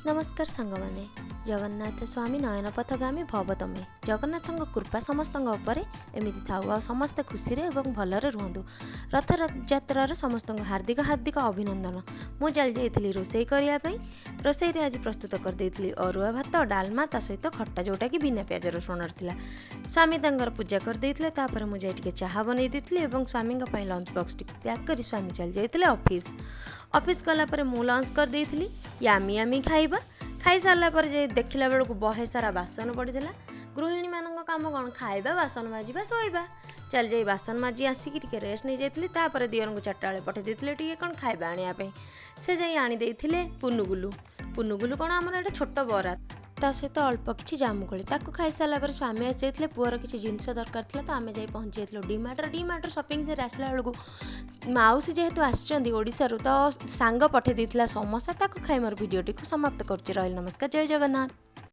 नमस्कार सांगमाने जगन्नाथ स्वामी नयन पथगामी भव तमे जगन्नाथ कृपा समस्त एमती थाऊ आ समस्ते खुशी और भलरे रुहतु। रथ यात्रार समस्त हार्दिक हार्दिक अभिनंदन। मु चली जाइली रोसई करने रोसई आज प्रस्तुत करदे अरुआ भात डालमा ता सहित खट्टा जोटा कि बिना प्याज रसुण था। स्वामी पूजा करदे मुझे चाह बनई देती स्वामी लंच बॉक्स पैक कर स्वामी चली जाते ऑफिस गलापर मु लंच करदे यामी यामी खाइबा खाई सारा पर देखला बेलू बहे सारा बासन पड़ता। गृहिणी मान कम कौन खाइबा बासन माजिबा शोइबा। चल जाई बासन माजी आसिक रेस्ट नहीं जाती दियर को 4टा बेले पठे देते कौन खाइबा आने से जाई आनी देथिले पुनुगुलु पुनुगुलु कौन आमर एटा छोट बरात ता सहित अल्प किसी जामुकोली ताकू खाई सारा पर स्वामी आसी जाते पुअर किसी जिनस दरकार था तो आम जा पहुँची जाइलु डीमार्ट शॉपिंग से आसला बेलू माउसी जेहेतु आसछंदी ओडिशारू तो सांग पठे देथिला समोसा ताकू खाई मोर वीडियोटी को समाप्त करछि। नमस्कार, जय जगन्नाथ।